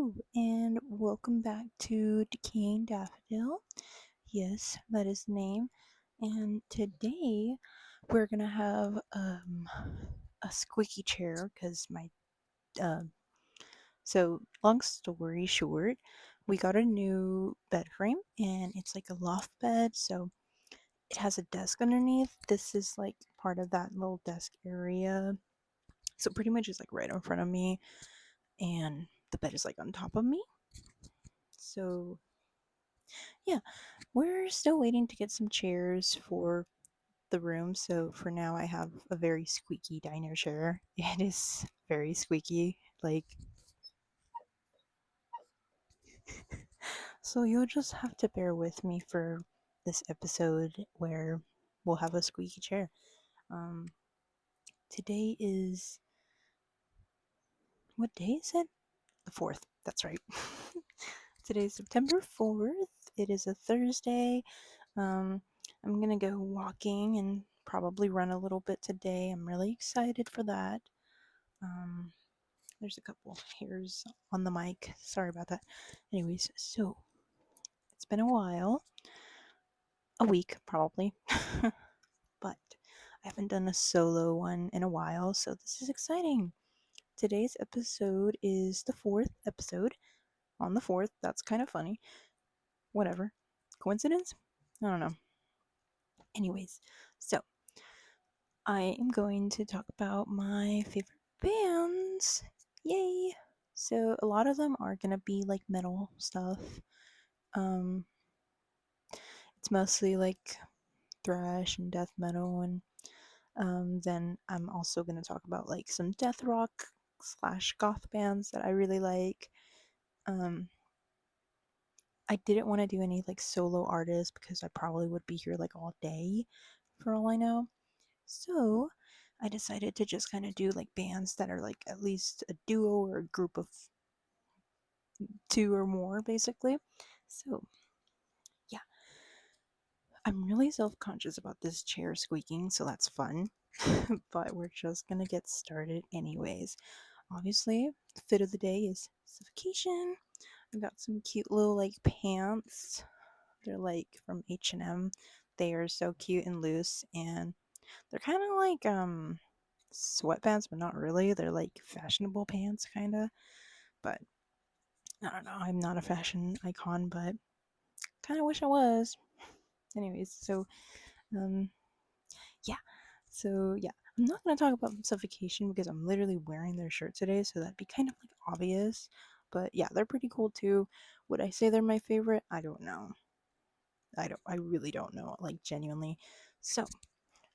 Hello, and welcome back to Decaying Daffodil. Yes, that is the name. And today we're gonna have a squeaky chair because my uh, so long story short, we got a new bed frame and it's like a loft bed, so it has a desk underneath. This is like part of that little desk area. So pretty much it's like right in front of me, and the bed is like on top of me. So yeah, we're still waiting to get some chairs for the room. So for now, I have a very squeaky diner chair. It is very squeaky. So you'll just have to bear with me for this episode where we'll have a squeaky chair. Um, Today is, what day is it? The 4th. That's right. Today's September 4th. It is a Thursday. Um, I'm gonna go walking and probably run a little bit today. I'm really excited for that. Um, there's a couple hairs on the mic. Sorry about that. Anyways, so it's been a while, a week probably, but I haven't done a solo one in a while, so this is exciting. Today's episode is the 4th episode on the 4th. That's kind of funny. Whatever. Coincidence? I don't know. Anyways, so I am going to talk about my favorite bands. Yay! So a lot of them are gonna be like metal stuff. Um, it's mostly like thrash and death metal, and then I'm also gonna talk about like some death rock slash goth bands that I really like. Um, I didn't want to do any like solo artists because I probably would be here like all day for all I know. So I decided to just kind of do like bands that are like at least a duo or a group of two or more, basically. So yeah, I'm really self conscious about this chair squeaking, so that's fun. But we're just gonna get started, anyways. Obviously, the fit of the day is Suffocation. I got some cute little like pants. They're like from H&M. They are so cute and loose, and they're kind of like sweatpants, but not really. They're like fashionable pants, kind of. But I don't know. I'm not a fashion icon, but kind of wish I was. Anyways, so um, yeah. So yeah, I'm not gonna talk about Suffocation because I'm literally wearing their shirt today, so that'd be kind of like obvious. But yeah, they're pretty cool too. Would I say they're my favorite? I don't know. I really don't know, like genuinely. So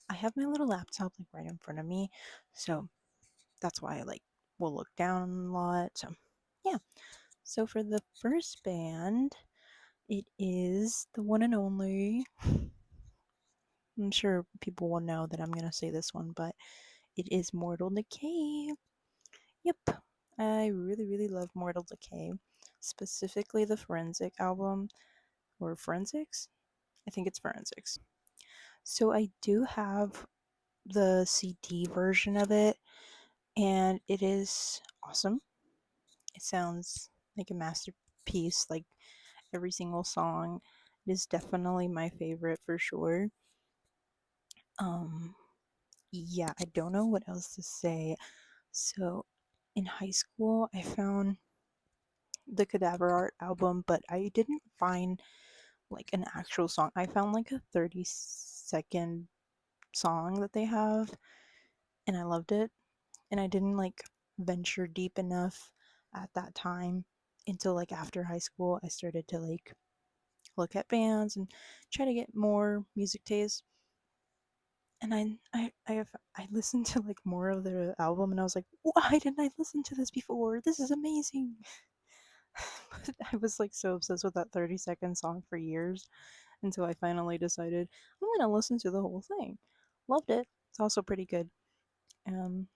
I have my little laptop like right in front of me, so that's why I like will look down a lot. So yeah. So for the first band, it is the one and only. I'm sure people will know that I'm gonna say this one, but it is Mortal Decay. Yep, I really, really love Mortal Decay, specifically the Forensic album, or Forensics? I think it's Forensics. So I do have the CD version of it, and it is awesome. It sounds like a masterpiece, like every single song. It is definitely my favorite for sure. Um, yeah, I don't know what else to say. So in high school, I found the Cadaver Art album, but I didn't find like an actual song. I found like a 30-second song that they have, and I loved it. And I didn't like venture deep enough at that time until like after high school. I started to like look at bands and try to get more music taste. And I listened to like more of their album, and I was like, why didn't I listen to this before? This is amazing. But I was like so obsessed with that 30-second song for years until I finally decided I'm gonna listen to the whole thing. Loved it. It's also pretty good. Um,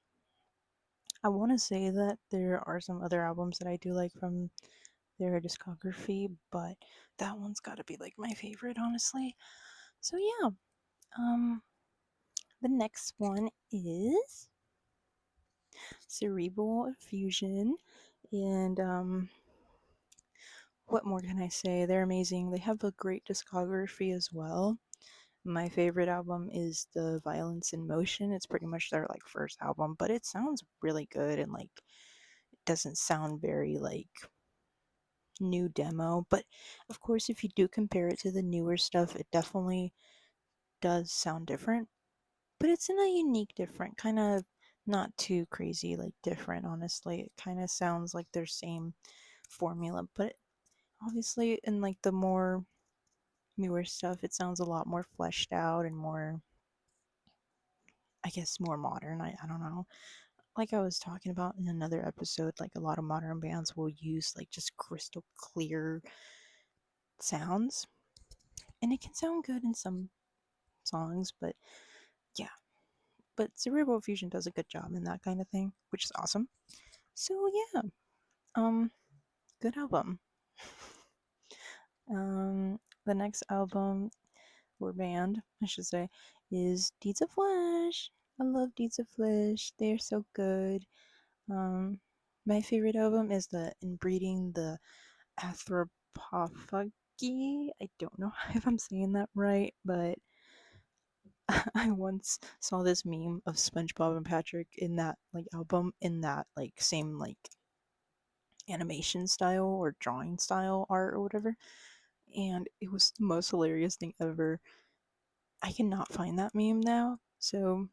I want to say that there are some other albums that I do like from their discography, but that one's got to be like my favorite, honestly. So yeah, um, the next one is Cerebral effusion, and what more can I say? They're amazing. They have a great discography as well. My favorite album is the Violence in Motion. It's pretty much their like first album, but it sounds really good and like it doesn't sound very like new demo. But of course, if you do compare it to the newer stuff, it definitely does sound different. But it's in a unique, different kind of not too crazy like different. Honestly, it kind of sounds like their same formula, but obviously in like the more newer stuff, it sounds a lot more fleshed out and more, I guess, more modern. I don't know. Like I was talking about in another episode, like a lot of modern bands will use like just crystal clear sounds, and it can sound good in some songs, but yeah. But Cerebral Fusion does a good job in that kind of thing, which is awesome. So yeah, um, good album. The next album or band, I should say, is Deeds of Flesh. I love Deeds of Flesh. They're so good. Um, my favorite album is the Inbreeding the Anthropophagy. I don't know if I'm saying that right, but I once saw this meme of SpongeBob and Patrick in that like album in that like same like animation style or drawing style art or whatever, and it was the most hilarious thing ever. I cannot find that meme now, so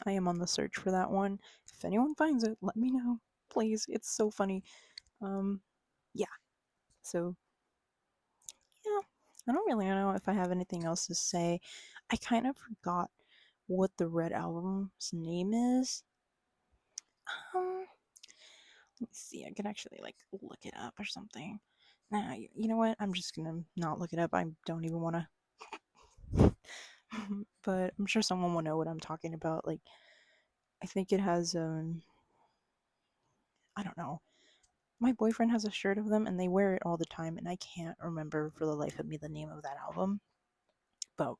I am on the search for that one. If anyone finds it, let me know, please. It's so funny. Um, yeah. So yeah, I don't really know if I have anything else to say. I kind of forgot what the Red Album's name is. Um, let me see. I can actually like look it up or something. Nah, you know what? I'm just gonna not look it up. I don't even want to. But I'm sure someone will know what I'm talking about. Like, I think it has I don't know. My boyfriend has a shirt of them, and they wear it all the time, and I can't remember for the life of me the name of that album. But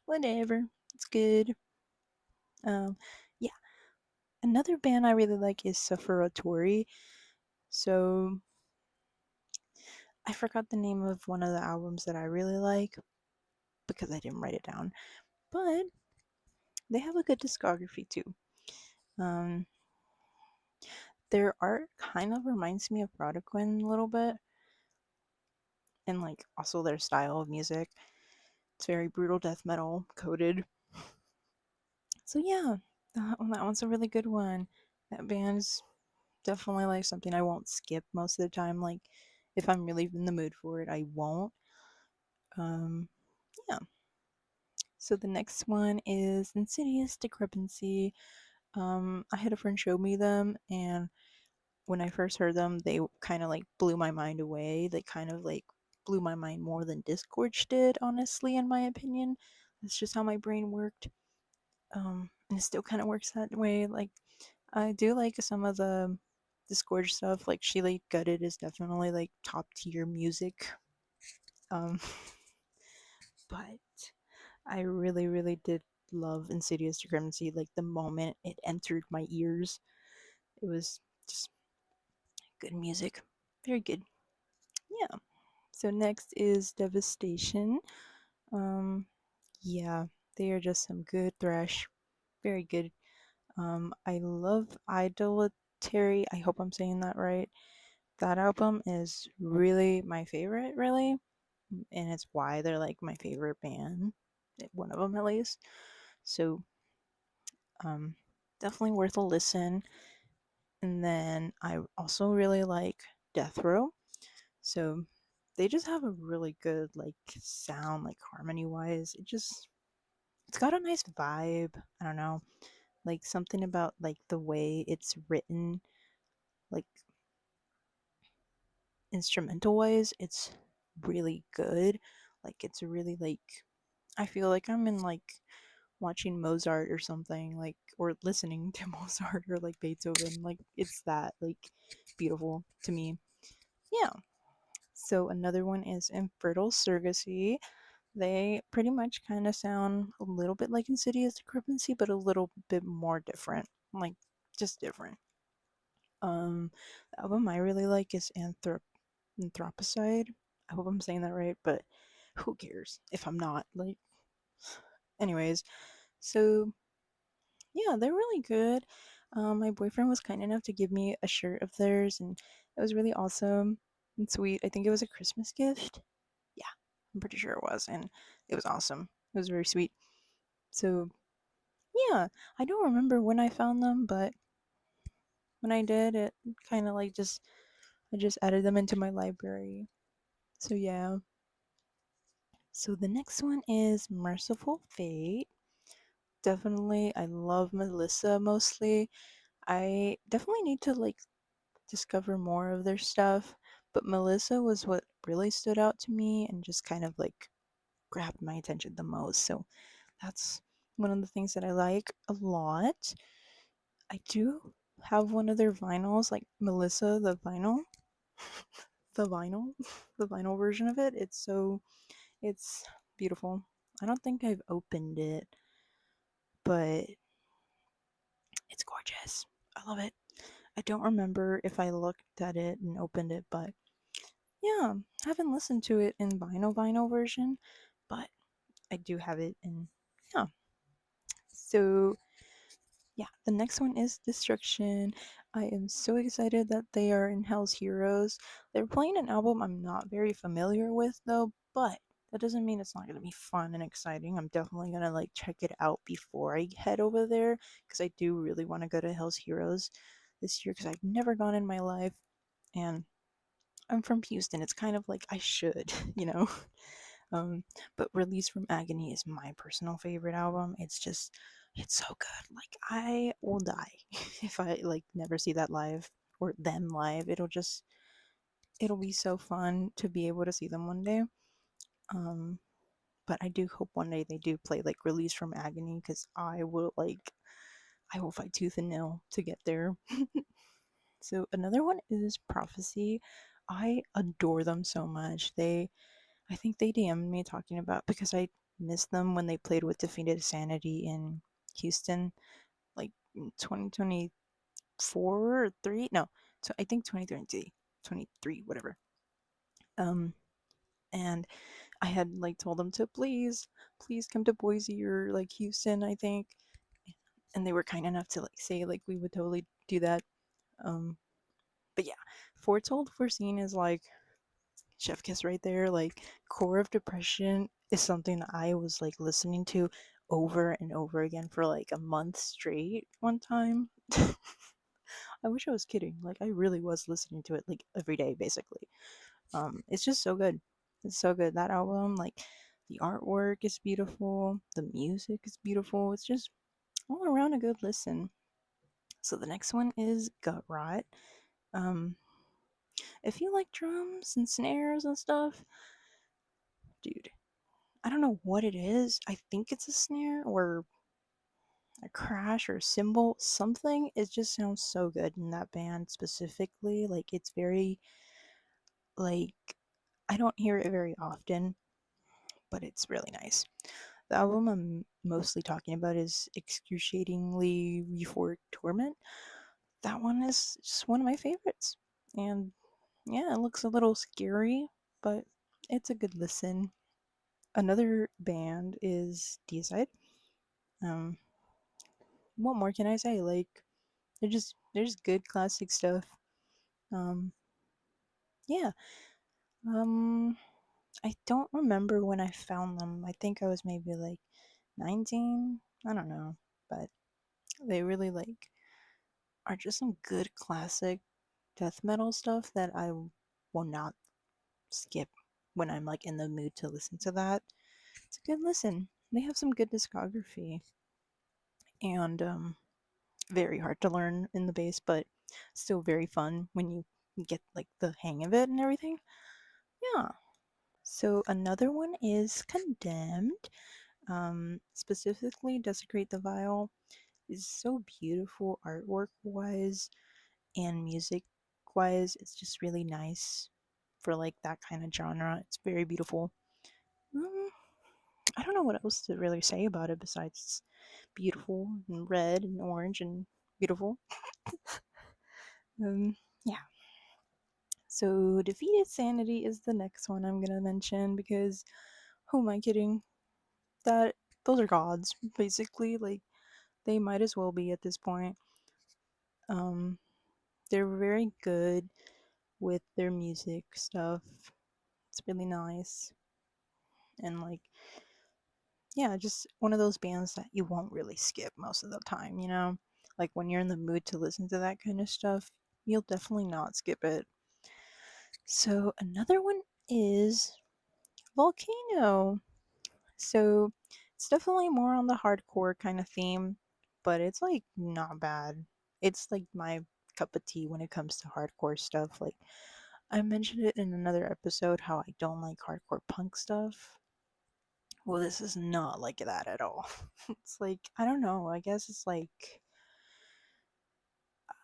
whatever, it's good. Yeah. Another band I really like is Sufferatory. So I forgot the name of one of the albums that I really like because I didn't write it down. But they have a good discography too. Um, their art kind of reminds me of Brodequin a little bit, and like also their style of music. It's very brutal death metal coded. So yeah, that one's a really good one. That band is definitely like something I won't skip most of the time. Like if I'm really in the mood for it, I won't. Um, yeah. So the next one is Insidious Decrepancy. I had a friend show me them, and when I first heard them, they kind of like blew my mind away. They kind of like blew my mind more than Disgorge did, honestly, in my opinion. That's just how my brain worked. And it still kind of works that way. Like, I do like some of the Disgorge stuff. Like, She Late Gutted is definitely like top tier music. Um, but I really, really did love Insidious Supremacy. Like the moment it entered my ears, it was just good music. Very good. Yeah. So next is Devastation. Um, yeah, they are just some good thrash. Very good. I love Idolatry. I hope I'm saying that right. That album is really my favorite, really, and it's why they're like my favorite band. One of them at least. So Um, definitely worth a listen. And then I also really like Death Row. So they just have a really good like sound, like harmony wise. It's got a nice vibe. I don't know, like something about like the way it's written, like instrumental wise. It's really good. Like it's really like I feel like I'm in like watching Mozart or something, like, or listening to Mozart or like Beethoven. Like, it's that, like, beautiful to me. Yeah. So, another one is Infertile Surrogacy. They pretty much kind of sound a little bit like Insidious Decrepancy, but a little bit more different. Like, just different. The album I really like is Anthropocide. I hope I'm saying that right, but who cares if I'm not? Like, anyways, so yeah, they're really good. My boyfriend was kind enough to give me a shirt of theirs, and it was really awesome and sweet. I think it was a Christmas gift. Yeah, I'm pretty sure it was, and it was awesome. It was very sweet. So yeah, I don't remember when I found them, but when I did, it kind of like just I just added them into my library. So yeah. So the next one is Mercyful Fate. Definitely, I love Melissa mostly. I definitely need to like discover more of their stuff, but Melissa was what really stood out to me and just kind of like grabbed my attention the most. So that's one of the things that I like a lot. I do have one of their vinyls, like Melissa, the vinyl, the vinyl, the vinyl version of it. It's beautiful. I don't think I've opened it, but it's gorgeous. I love it. I don't remember if I looked at it and opened it, but yeah, I haven't listened to it in vinyl version, but I do have it in yeah. So yeah, the next one is Destruction. I am so excited that they are in Hell's Heroes. They're playing an album I'm not very familiar with though, but that doesn't mean it's not going to be fun and exciting. I'm definitely going to like check it out before I head over there because I do really want to go to Hell's Heroes this year because I've never gone in my life and I'm from Houston. It's kind of like I should, you know. Um, but Release from Agony is my personal favorite album. It's so good. Like I will die if I like never see that live or them live. It'll be so fun to be able to see them one day. Um, but I do hope one day they do play like Release from Agony because I will fight tooth and nail to get there. So another one is Prophecy. I adore them so much. I think they DM'd me talking about because I missed them when they played with Defeated Sanity in Houston, like in 2024 or 3. No, so I think 2023, 23, whatever. Um, and I had like told them to please come to Boise or like Houston, I think. And they were kind enough to like say like we would totally do that. Um, but yeah, Foretold Foreseen is like chef kiss right there. Like Core of Depression is something that I was like listening to over and over again for like a month straight one time. I wish I was kidding. Like I really was listening to it like every day basically. It's just so good. It's so good. That album, like the artwork is beautiful, the music is beautiful. It's just all around a good listen. So the next one is Gutrot. Um, if you like drums and snares and stuff, dude, I don't know what it is. I think it's a snare or a crash or a cymbal, something. It just sounds so good in that band specifically. Like it's very like I don't hear it very often, but it's really nice. The album I'm mostly talking about is Excruciatingly Euphoric Torment. That one is just one of my favorites. And yeah, it looks a little scary, but it's a good listen. Another band is Deicide. Um, what more can I say? Like, they're just good classic stuff. Um, yeah. Um, I don't remember when I found them. I think I was maybe like 19. I don't know, but they really like are just some good classic death metal stuff that I will not skip when I'm like in the mood to listen to that. It's a good listen. They have some good discography and very hard to learn in the bass, but still very fun when you get like the hang of it and everything. Yeah. So another one is Condemned. Specifically, Desecrate the Vial is so beautiful artwork wise and music wise. It's just really nice for like that kind of genre. It's very beautiful. Um, I don't know what else to really say about it besides it's beautiful and red and orange and beautiful. Um, yeah. So, Defeated Sanity is the next one I'm gonna mention because who am I kidding? That those are gods, basically. Like they might as well be at this point. Um, they're very good with their music stuff. It's really nice. And like yeah, just one of those bands that you won't really skip most of the time, you know? Like when you're in the mood to listen to that kind of stuff, you'll definitely not skip it. So another one is Volcano. So it's definitely more on the hardcore kind of theme, but it's like not bad. It's like my cup of tea when it comes to hardcore stuff. Like I mentioned it in another episode how I don't like hardcore punk stuff. Well, this is not like that at all. It's like, I don't know, I guess it's like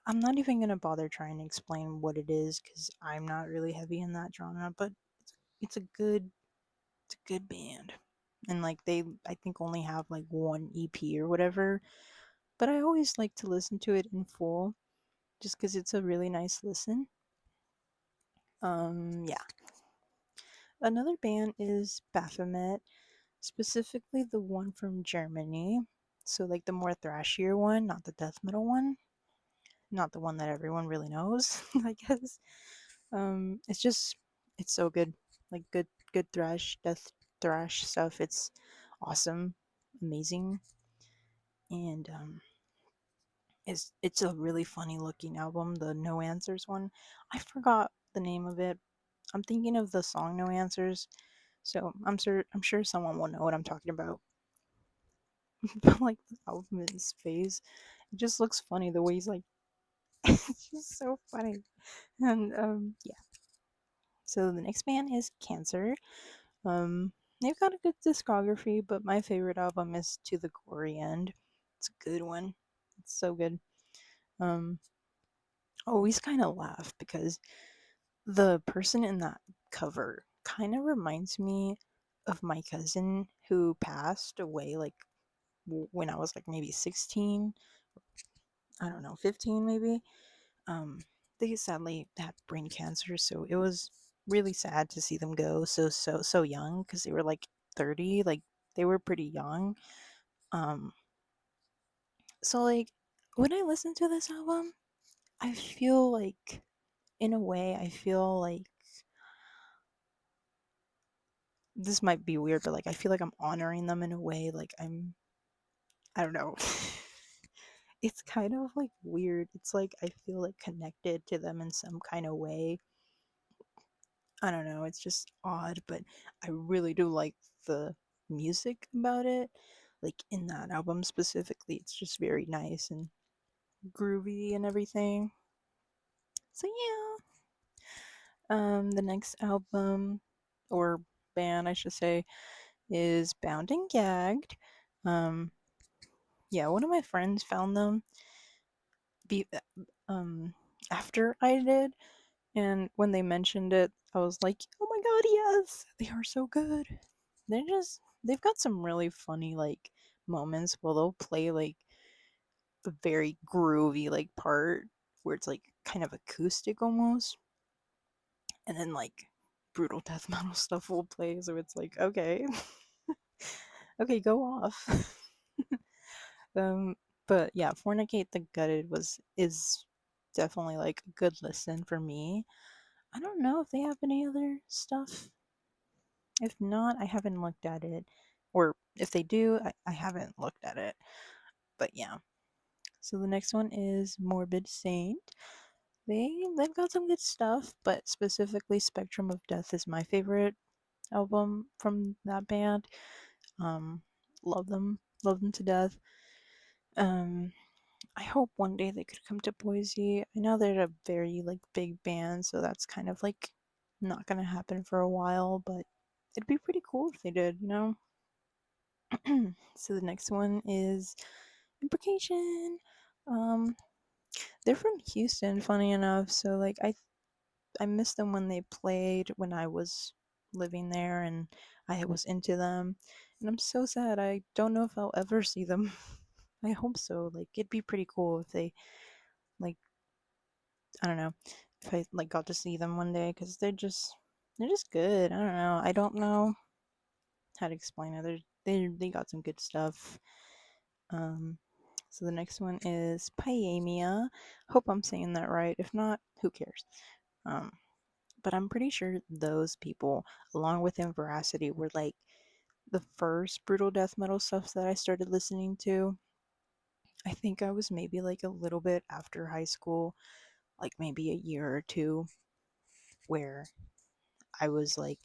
I'm not even gonna bother trying to explain what it is because I'm not really heavy in that genre, but it's a good it's a good band. And like they I think only have like one EP or whatever, but I always like to listen to it in full just because it's a really nice listen. Yeah. Another band is Baphomet, specifically the one from Germany. So like the more thrashier one, not the death metal one, not the one that everyone really knows, I guess. It's just it's so good. Like good thrash, death thrash stuff. It's awesome, amazing. And it's a really funny looking album, the No Answers one. I forgot the name of it. I'm thinking of the song No Answers. So I'm sure someone will know what I'm talking about. But like the album in his face, it just looks funny the way he's like it's just so funny. And yeah. So the next band is Cancer. They've got a good discography, but my favorite album is To the Gory End. It's a good one. It's so good. Um, I always kind of laugh because the person in that cover kind of reminds me of my cousin who passed away like when I was like maybe 16, I don't know, 15 maybe. Um, they sadly had brain cancer, so it was really sad to see them go so young because they were like 30, like they were pretty young. Um, so like when I listen to this album, I feel like in a way I feel like this might be weird, but like I feel like I'm honoring them in a way like I don't know. It's kind of like weird. It's like I feel like connected to them in some kind of way. I don't know, it's just odd, but I really do like the music about it. Like in that album specifically, it's just very nice and groovy and everything. So yeah. The next album or band I should say is Bound and Gagged. Um yeah, one of my friends found them be um after I did, and when they mentioned it, I was like, "Oh my god, yes! They are so good." They've got some really funny like moments where they'll play like a very groovy like part where it's like kind of acoustic almost, and then like brutal death metal stuff will play, so it's like, okay. Okay, go off. um but yeah, Fornicate the Gutted was is definitely like a good listen for me. I don't know if they have any other stuff. If not, I haven't looked at it. Or if they do, I haven't looked at it. But yeah. So the next one is Morbid Saint. They've got some good stuff, but specifically Spectrum of Death is my favorite album from that band. Um love them. Love them to death. Um I hope one day they could come to Boise. I know they're a very like big band, so that's kind of like not gonna happen for a while, but it'd be pretty cool if they did, you know? So the next one is Imprecation. Um, they're from Houston, funny enough. So like I missed them when they played when I was living there and I was into them. And I'm so sad. I don't know if I'll ever see them. I hope so. Like it'd be pretty cool if they like I don't know, if I like got to see them one day, because they're just good. I don't know. I don't know how to explain it. They got some good stuff. Um, so the next one is Pyaemia. Hope I'm saying that right. If not, who cares? Um, but I'm pretty sure those people, along with Veracity, were like the first brutal death metal stuff that I started listening to. I think I was maybe like a little bit after high school, like maybe a year or two, where I was like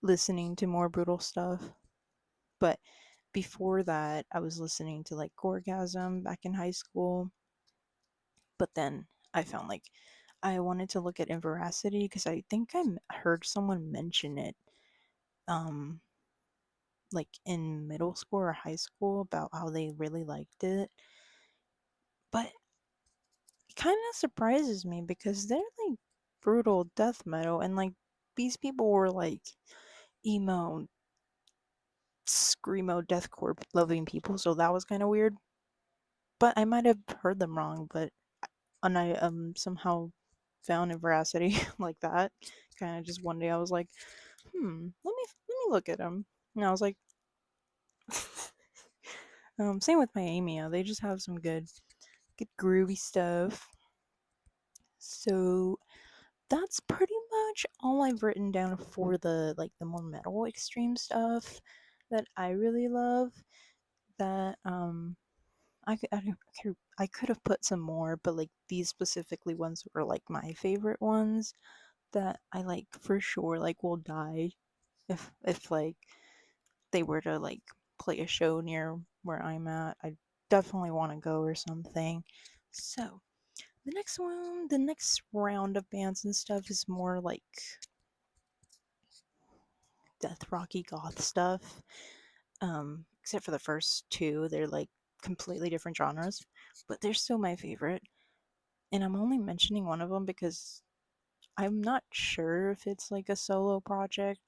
listening to more brutal stuff. But before that, I was listening to like Gorgasm back in high school. But then I found like I wanted to look at Inveracity because I think heard someone mention it, um, like in middle school or high school about how they really liked it. But it kind of surprises me because they're like brutal death metal, and like these people were like emo, screamo, deathcore loving people, so that was kind of weird. But I might have heard them wrong, but and I somehow found a veracity like that. Kind of just one day I was like, let me look at them, and I was like, same with Pyaemia. They just have some good groovy stuff. So that's pretty much all I've written down for the like the more metal extreme stuff that I really love. That I could have put some more, but like these specifically ones were like my favorite ones that I like for sure like will die if like they were to like play a show near where I'm at. I definitely want to go or something. So the next round of bands and stuff is more like death rocky goth stuff. Except for the first two, they're like completely different genres, but they're still my favorite. And I'm only mentioning one of them because I'm not sure if it's like a solo project,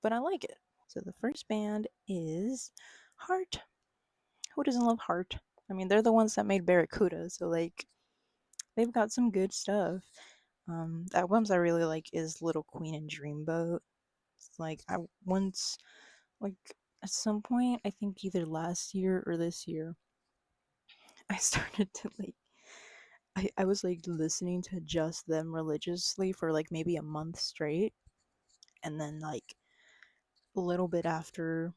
but I like it. So the first band is Heart. Who doesn't love Heart? I mean, they're the ones that made Barracuda, so like they've got some good stuff. The albums I really like is Little Queen and Dreamboat. It's like I once like at some point I think either last year or this year I started to like I was like listening to just them religiously for like maybe a month straight, and then like a little bit after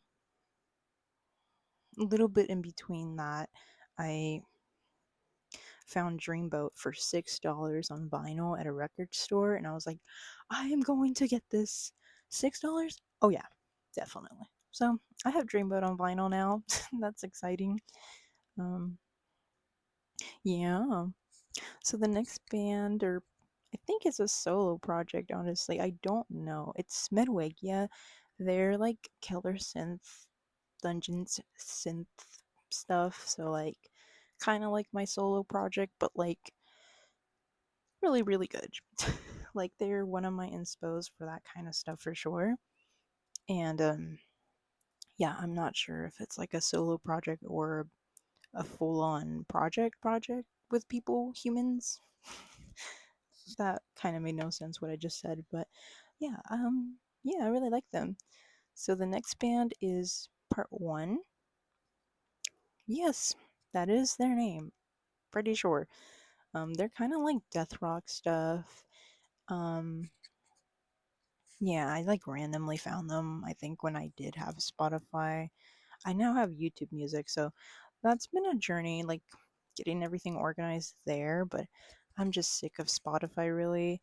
a little bit in between that I found Dreamboat for $6 on vinyl at a record store, and I was like, I am going to get this. $6? Oh yeah, definitely. So I have Dreamboat on vinyl now. That's exciting. Um, yeah. So the next band, or I think it's a solo project, honestly. I don't know. It's Medwegya. They're like killer synth, dungeons synth stuff. So like kind of like my solo project, but like really, really good. Like they're one of my inspos for that kind of stuff for sure. And yeah, I'm not sure if it's like a solo project or a full-on project with people, humans. That kind of made no sense what I just said, but yeah, yeah, I really like them. So the next band is Part 1. Yes, that is their name. Pretty sure. They're kind of like death rock stuff. Um, yeah, I like randomly found them. I think when I did have Spotify, I now have YouTube Music, so that's been a journey, like getting everything organized there. But I'm just sick of Spotify, really.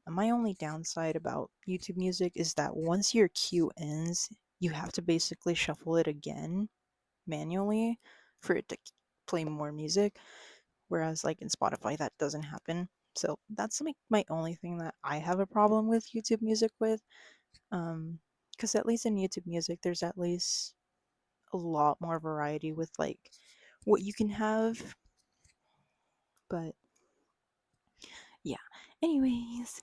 My only downside about YouTube Music is that once your queue ends, you have to basically shuffle it again manually for it to play more music. Whereas, like in Spotify, that doesn't happen. So that's like my only thing that I have a problem with YouTube Music with. Because at least in YouTube Music, there's at least a lot more variety with like what you can have. But yeah. Anyways,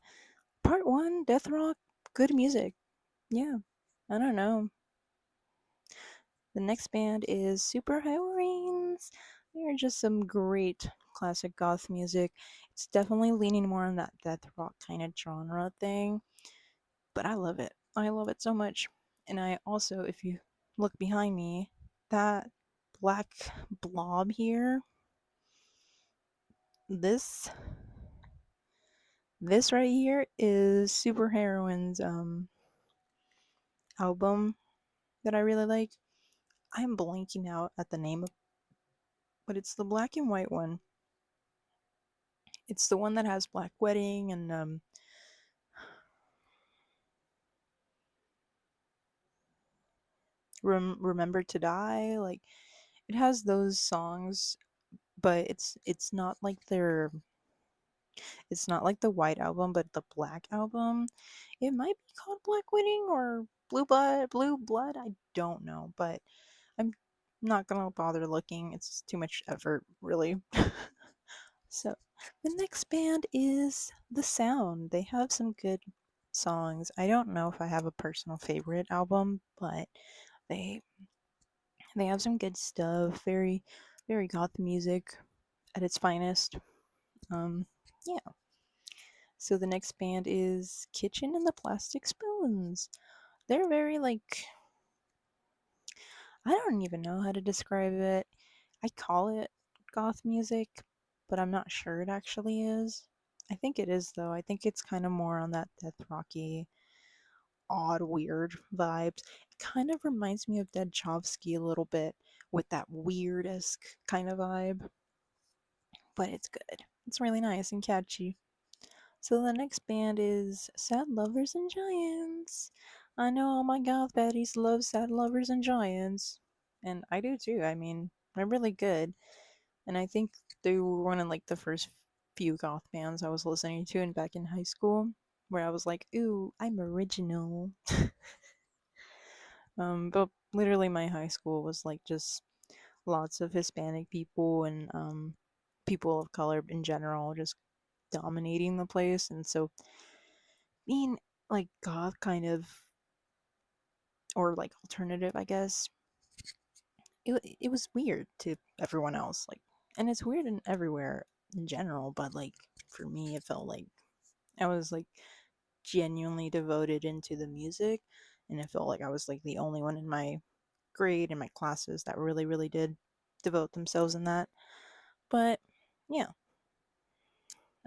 Part 1, Death Rock, good music. Yeah. I don't know. The next band is Super Heroines. They're just some great classic goth music. It's definitely leaning more on that death rock kind of genre thing, but I love it. I love it so much. And I also, if you look behind me, that black blob here, this this right here is Super Heroine's album that I really like. I'm blanking out at the name of, but it's the black and white one. It's the one that has Black Wedding and Remember to Die. Like it has those songs, but it's not like their it's not like the white album, but the black album. It might be called Black Wedding or Blue Blood. I don't know, but I'm not gonna bother looking. It's too much effort, really. So, the next band is The Sound. They have some good songs. I don't know if I have a personal favorite album, but they they have some good stuff. Very goth music at its finest. Um, yeah. So the next band is Kitchen and the Plastic Spoons. They're very like I don't even know how to describe it. I call it goth music, but I'm not sure it actually is. I think it is though. I think it's kind of more on that death rocky, odd, weird vibes. It kind of reminds me of Dead Chovsky a little bit with that weird esque kind of vibe, but it's good. It's really nice and catchy. So the next band is Sad Lovers and Giants. I know all my goth baddies love Sad Lovers and Giants, and I do too. I mean, they're really good, and I think they were one of like the first few goth bands I was listening to and back in high school, where I was like, "Ooh, I'm original." But literally, my high school was like just lots of Hispanic people and people of color in general, just dominating the place, and so being like goth kind of or like alternative, I guess, it was weird to everyone else. Like, and it's weird in everywhere in general, but like for me, it felt like I was like genuinely devoted into the music, and it felt like I was like the only one in my grade and my classes that really did devote themselves in that. But yeah,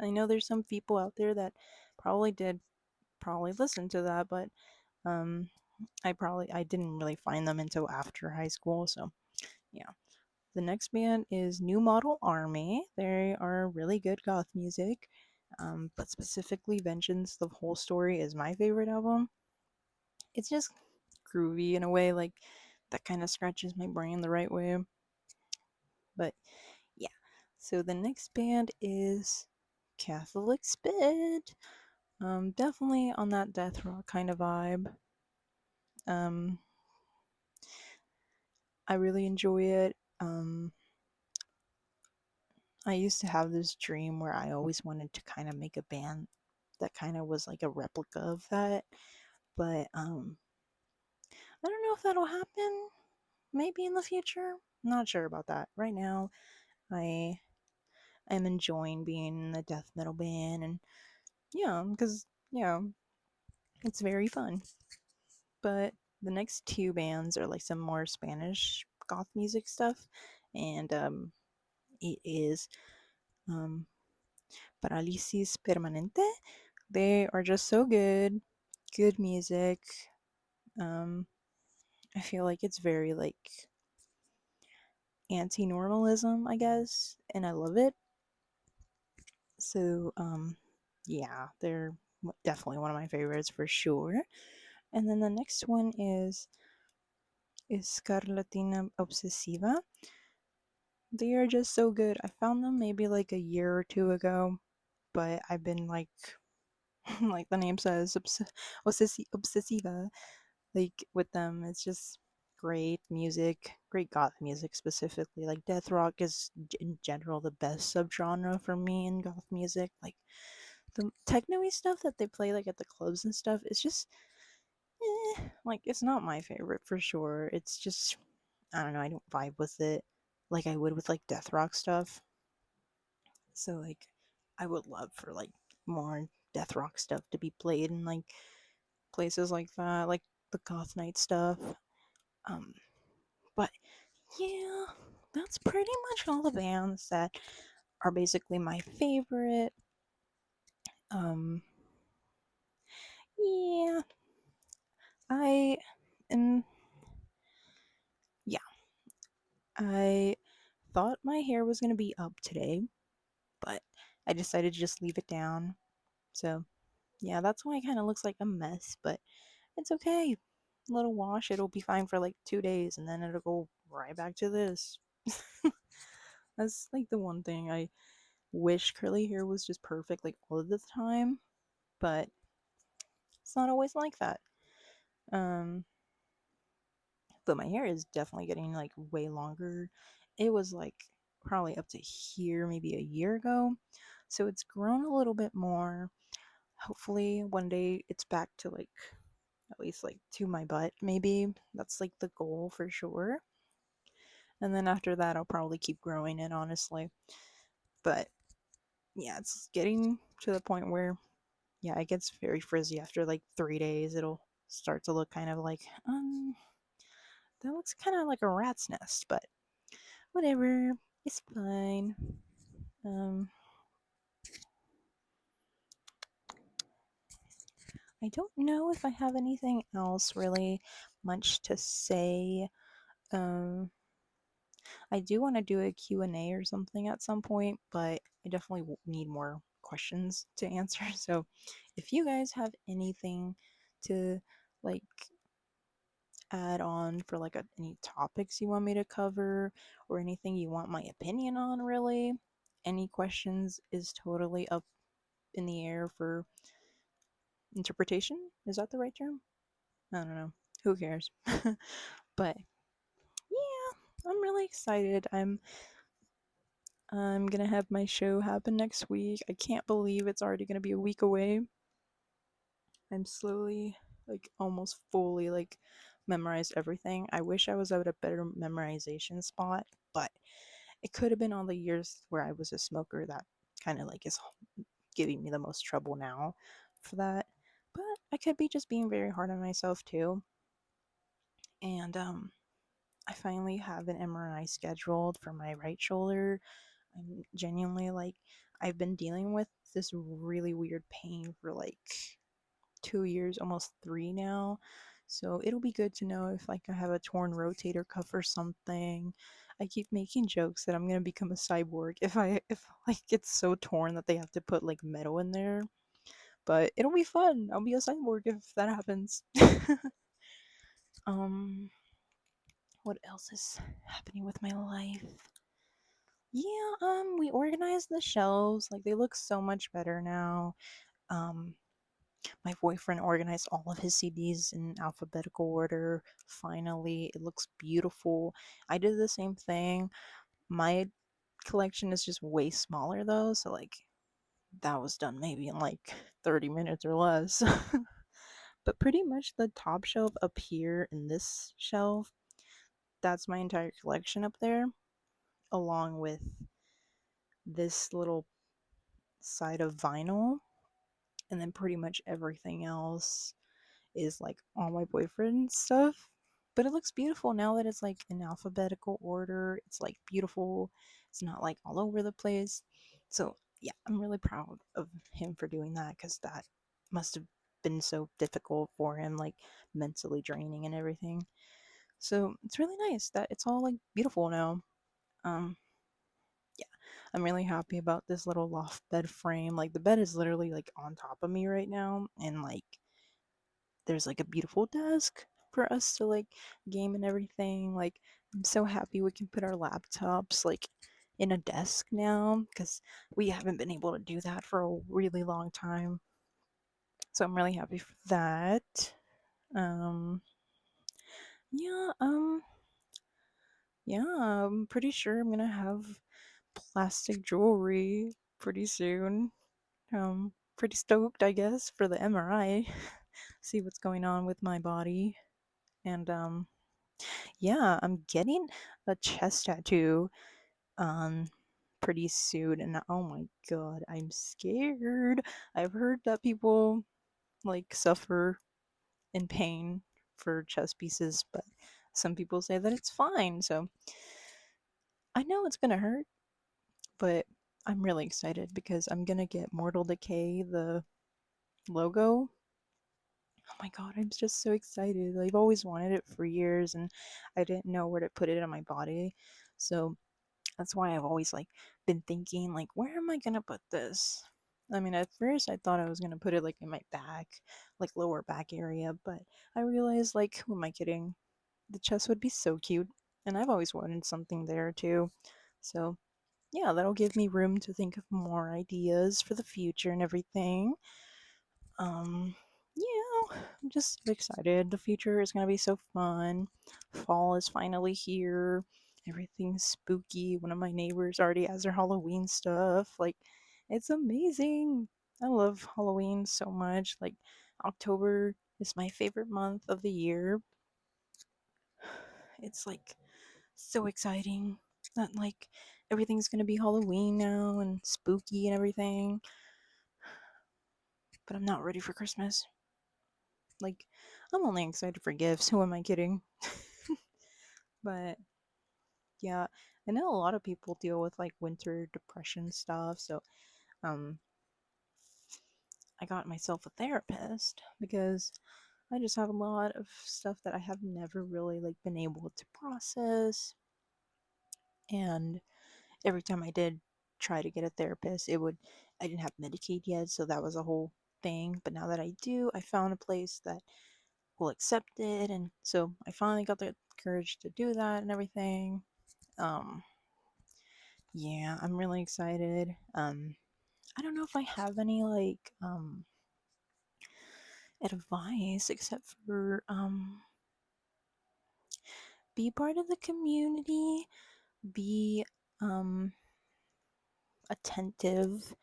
I know there's some people out there that probably did probably listen to that, but um I didn't really find them until after high school, so yeah. The next band is New Model Army. They are really good goth music, but specifically Vengeance, the whole story is my favorite album. It's just groovy in a way, like that kind of scratches my brain the right way. But yeah, so the next band is Catholic Spit. Definitely on that death rock kind of vibe. Um, I really enjoy it. I used to have this dream where I always wanted to kind of make a band that kind of was like a replica of that, but I don't know if that'll happen. Maybe in the future. I'm not sure about that. Right now, I am enjoying being in a death metal band, and yeah, because yeah, it's very fun. But the next two bands are like some more Spanish goth music stuff, and it is um Parálisis permanente. They are just so good. Good music. Um, I feel like it's very like anti-normalism, I guess, and I love it. So, yeah, they're definitely one of my favorites for sure. And then the next one is Escarlatina obsesiva. They are just so good. I found them maybe like a year or two ago, but I've been like, like the name says, obsessiva. Like with them, it's just great music, great goth music specifically. Like death rock is in general the best subgenre for me in goth music. Like the techno-y stuff that they play like at the clubs and stuff, it's just like it's not my favorite for sure. It's just I don't know, I don't vibe with it like I would with like death rock stuff. So like I would love for like more death rock stuff to be played in like places like that, like the goth night stuff. Um but yeah, that's pretty much all the bands that are basically my favorite. Um yeah, I am yeah, I thought my hair was going to be up today, but I decided to just leave it down. So, yeah, that's why it kind of looks like a mess, but it's okay. Let it wash, it'll be fine for like 2 days, and then it'll go right back to this. That's like the one thing I wish curly hair was just perfect like all of the time, but it's not always like that. Um, but my hair is definitely getting like way longer. It was like probably up to here maybe a year ago. So it's grown a little bit more. Hopefully one day it's back to like at least like to my butt maybe. That's like the goal for sure. And then after that I'll probably keep growing it honestly. But yeah, it's getting to the point where yeah, it gets very frizzy after like 3 days. It'll start to look kind of like that looks kind of like a rat's nest, but whatever. It's fine. Um, I don't know if I have anything else really much to say. Um, I do want to do a Q&A or something at some point, but I definitely need more questions to answer. So if you guys have anything to like add on for like any topics you want me to cover or anything you want my opinion on really, any questions is totally up in the air for interpretation. Is that the right term? I don't know. Who cares? But yeah, I'm really excited. I'm gonna have my show happen next week. I can't believe it's already gonna be a week away. I'm slowly, like almost fully, like memorized everything. I wish I was at a better memorization spot, but it could have been all the years where I was a smoker that kind of like is giving me the most trouble now for that. But I could be just being very hard on myself too. And I finally have an MRI scheduled for my right shoulder. I'm genuinely like I've been dealing with this really weird pain for like 2 years, almost three now. So it'll be good to know if like I have a torn rotator cuff or something. I keep making jokes that I'm gonna become a cyborg if like it's so torn that they have to put like metal in there. But it'll be fun. I'll be a cyborg if that happens. um, what else is happening with my life? Yeah, we organized the shelves. Like they look so much better now. Um, my boyfriend organized all of his CDs in alphabetical order. Finally, it looks beautiful. I did the same thing. My collection is just way smaller though, so like that was done maybe in like 30 minutes or less. But pretty much the top shelf up here in this shelf, that's my entire collection up there, along with this little side of vinyl, and then pretty much everything else is like all my boyfriend's stuff. But it looks beautiful now that it's like in alphabetical order. It's like beautiful. It's not like all over the place. So yeah, I'm really proud of him for doing that because that must have been so difficult for him, like mentally draining and everything. So it's really nice that it's all like beautiful now. Um, yeah, I'm really happy about this little loft bed frame. Like the bed is literally like on top of me right now, and like there's like a beautiful desk for us to like game and everything. Like I'm so happy we can put our laptops like in a desk now because we haven't been able to do that for a really long time. So I'm really happy for that. Um yeah, yeah, I'm pretty sure I'm gonna have plastic jewelry pretty soon. Pretty stoked, I guess, for the MRI. See what's going on with my body. And yeah, I'm getting a chest tattoo. Um, pretty soon, and oh my god, I'm scared. I've heard that people like suffer in pain for chess pieces, but some people say that it's fine. So I know it's gonna hurt, but I'm really excited because I'm gonna get Mortal Decay, the logo. Oh my god, I'm just so excited. I've always wanted it for years and I didn't know where to put it on my body. So that's why I've always like been thinking like where am I going to put this? I mean, at first I thought I was going to put it like in my back, like lower back area, but I realized like who am I kidding? The chest would be so cute and I've always wanted something there too. So, yeah, that'll give me room to think of more ideas for the future and everything. Um, yeah, I'm just excited. The future is gonna be so fun. Fall is finally here. Everything's spooky. One of my neighbors already has their Halloween stuff. Like, it's amazing. I love Halloween so much. Like, October is my favorite month of the year. It's like so exciting that like everything's gonna be Halloween now and spooky and everything. But I'm not ready for Christmas. Like, I'm only excited for gifts. Who am I kidding? But yeah, I know a lot of people deal with like winter depression stuff. So, um, I got myself a therapist because I just have a lot of stuff that I have never really like been able to process. And every time I did try to get a therapist, I didn't have Medicaid yet, so that was a whole thing. But now that I do, I found a place that will accept it, and so I finally got the courage to do that and everything. Um, yeah, I'm really excited. I don't know if I have any like advice except for be part of the community, be um attentive,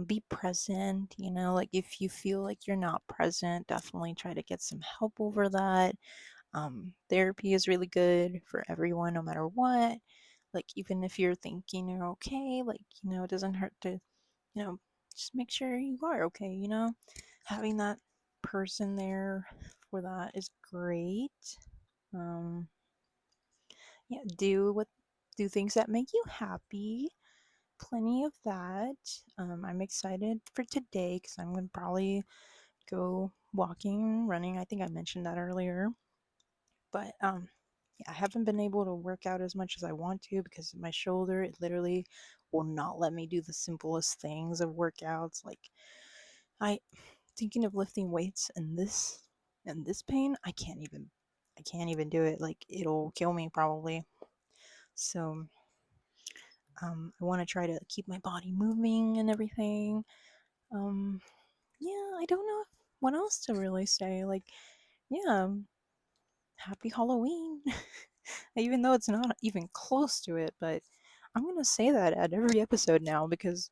be present. You know, like if you feel like you're not present, definitely try to get some help over that. Therapy is really good for everyone, no matter what. Like, even if you're thinking you're okay, like, it doesn't hurt to, just make sure you are okay, Having that person there for that is great. Um, yeah, do things that make you happy. Plenty of that. I'm excited for today because I'm going to probably go walking, running. I think I mentioned that earlier. But yeah, I haven't been able to work out as much as I want to because of my shoulder. It literally will not let me do the simplest things of workouts. Like I thinking of lifting weights and this pain, I can't even do it. Like it'll kill me probably. So I want to try to keep my body moving and everything. Um yeah, I don't know what else to really say. Like yeah, happy Halloween. Even though it's not even close to it, but I'm gonna say that at every episode now because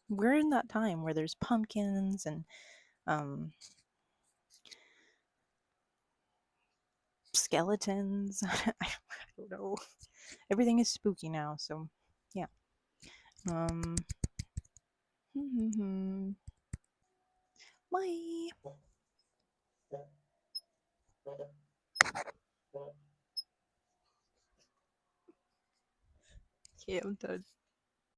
we're in that time where there's pumpkins and um, skeletons. I don't know. Everything is spooky now, so yeah. Um, bye. Okay, I'm done.